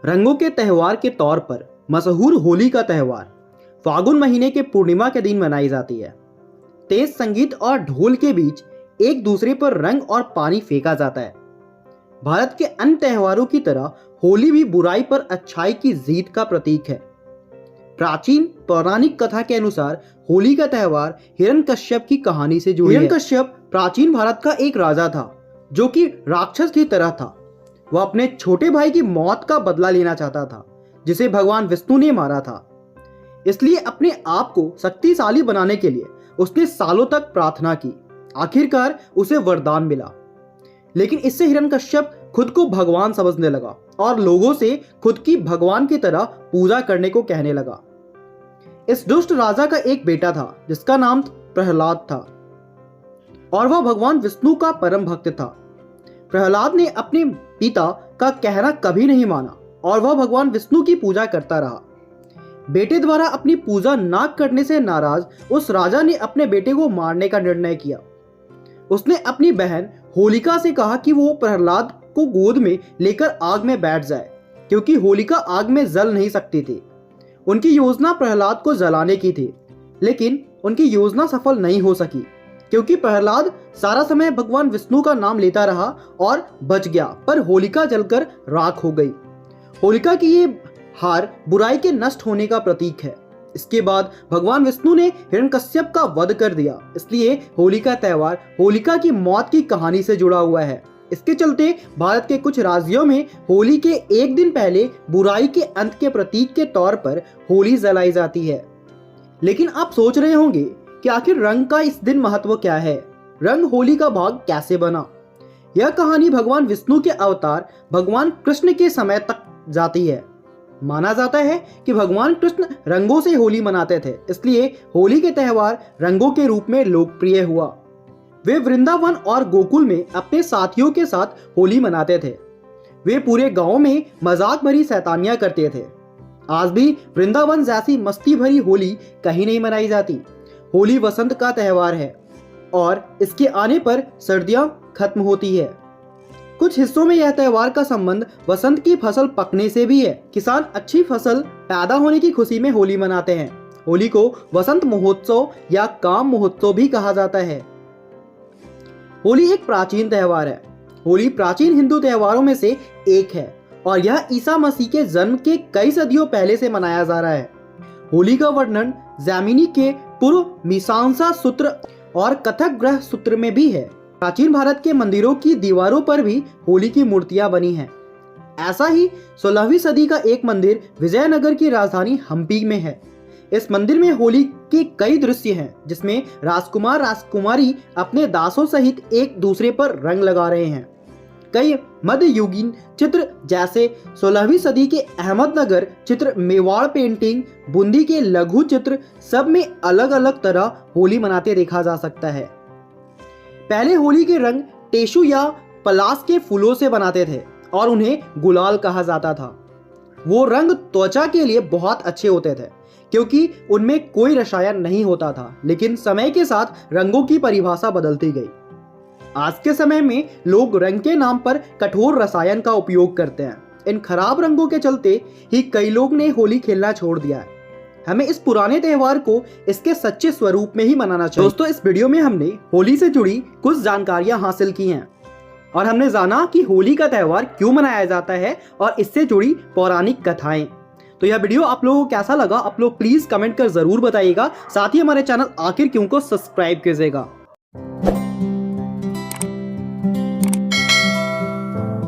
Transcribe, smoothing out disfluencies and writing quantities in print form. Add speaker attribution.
Speaker 1: रंगों के त्यौहार के तौर पर मशहूर होली का त्यौहार फागुन महीने के पूर्णिमा के दिन मनाई जाती है। तेज संगीत और ढोल के बीच एक दूसरे पर रंग और पानी फेंका जाता है। भारत के अन्य त्योहारों की तरह होली भी बुराई पर अच्छाई की जीत का प्रतीक है। प्राचीन पौराणिक कथा के अनुसार होली का त्यौहार हिरण्यकश्यप की कहानी से जुड़ी है। हिरण्यकश्यप प्राचीन भारत का एक राजा था जो कि राक्षस की तरह था। वह अपने छोटे भाई की मौत का बदला लेना चाहता था जिसे भगवान विष्णु ने मारा था। इसलिए अपने आप को शक्तिशाली बनाने के लिए उसने सालों तक प्रार्थना की। आखिरकार उसे वरदान मिला, लेकिन इससे हिरण्यकश्यप खुद को भगवान समझने लगा और लोगों से खुद की भगवान की तरह पूजा करने को कहने लगा। इस दुष्ट राजा का एक बेटा था जिसका नाम प्रहलाद था और वह भगवान विष्णु का परम भक्त था। प्रहलाद ने अपने पिता का कहना कभी नहीं माना और वह भगवान विष्णु की पूजा करता रहा। बेटे द्वारा अपनी पूजा न करने से नाराज उस राजा ने अपने बेटे को मारने का निर्णय किया। उसने अपनी बहन होलिका से कहा कि वो प्रहलाद को गोद में लेकर आग में बैठ जाए, क्योंकि होलिका आग में जल नहीं सकती थी। उनकी योजना प्रहलाद को जलाने की थी, लेकिन उनकी योजना सफल नहीं हो सकी क्योंकि प्रहलाद सारा समय भगवान विष्णु का नाम लेता रहा और बच गया, पर होलिका जलकर राख हो गई। होलिका की ये हार बुराई के नष्ट होने का प्रतीक है। इसके बाद भगवान विष्णु ने हिरण्यकश्यप का वध कर दिया, इसलिए होली का त्यौहार होलिका की मौत की कहानी से जुड़ा हुआ है। इसके चलते भारत के कुछ राज्यों में होली के एक दिन पहले बुराई के अंत के प्रतीक के तौर पर होली जलाई जाती है। लेकिन आप सोच रहे होंगे कि आखिर रंग का इस दिन महत्व क्या है? रंग होली का भाग कैसे बना? यह कहानी भगवान विष्णु के अवतार भगवान कृष्ण के समय तक जाती है। माना जाता है कि भगवान कृष्ण रंगों से होली मनाते थे, इसलिए होली के त्यौहार रंगों के रूप में लोकप्रिय हुआ। वे वृंदावन और गोकुल में अपने साथियों के साथ होली मनाते थे। वे पूरे गांव में मजाक भरी शैतानियां करते थे। आज भी वृंदावन जैसी मस्ती भरी होली कहीं नहीं मनाई जाती। होली वसंत का त्यौहार है और इसके आने पर सर्दियां खत्म होती है। कुछ हिस्सों में यह त्यौहार का संबंध वसंत की फसल पकने से भी है। किसान अच्छी फसल पैदा होने की खुशी में होली मनाते हैं। होली को वसंत महोत्सव या काम महोत्सव भी कहा जाता है। होली एक प्राचीन त्यौहार है। होली प्राचीन हिंदू त्योहारों में से एक है और यह ईसा मसीह के जन्म के कई सदियों पहले से मनाया जा रहा है। होली का वर्णन जैमिनी के पूर्व मीमांसा सूत्र और कथक ग्रह सूत्र में भी है। प्राचीन भारत के मंदिरों की दीवारों पर भी होली की मूर्तियां बनी हैं। ऐसा ही 16वीं सदी का एक मंदिर विजयनगर की राजधानी हम्पी में है। इस मंदिर में होली के कई दृश्य हैं जिसमें राजकुमार राजकुमारी अपने दासों सहित एक दूसरे पर रंग लगा रहे हैं। कई मध्ययुगीन चित्र जैसे 16वीं सदी के अहमदनगर चित्र, मेवाड़ पेंटिंग, बूंदी के लघु चित्र, सब में अलग अलग तरह होली मनाते देखा जा सकता है। पहले होली के रंग टेशु या पलास के फूलों से बनाते थे और उन्हें गुलाल कहा जाता था। वो रंग त्वचा के लिए बहुत अच्छे होते थे क्योंकि उनमें कोई रसायन नहीं होता था, लेकिन समय के साथ रंगों की परिभाषा बदलती गई। आज के समय में लोग रंग के नाम पर कठोर रसायन का उपयोग करते हैं। इन खराब रंगों के चलते ही कई लोग ने होली खेलना छोड़ दिया है। हमें इस पुराने त्यौहार को इसके सच्चे स्वरूप में ही मनाना चाहिए। दोस्तों, इस वीडियो में हमने होली से जुड़ी कुछ जानकारियां हासिल की हैं और हमने जाना कि होली का त्यौहार क्यों मनाया जाता है और इससे जुड़ी पौराणिक कथाएं। तो यह वीडियो आप लोगों को कैसा लगा आप लोग प्लीज कमेंट कर जरूर बताइएगा। साथ ही हमारे चैनल आखिर क्यों को सब्सक्राइब कीजिएगा।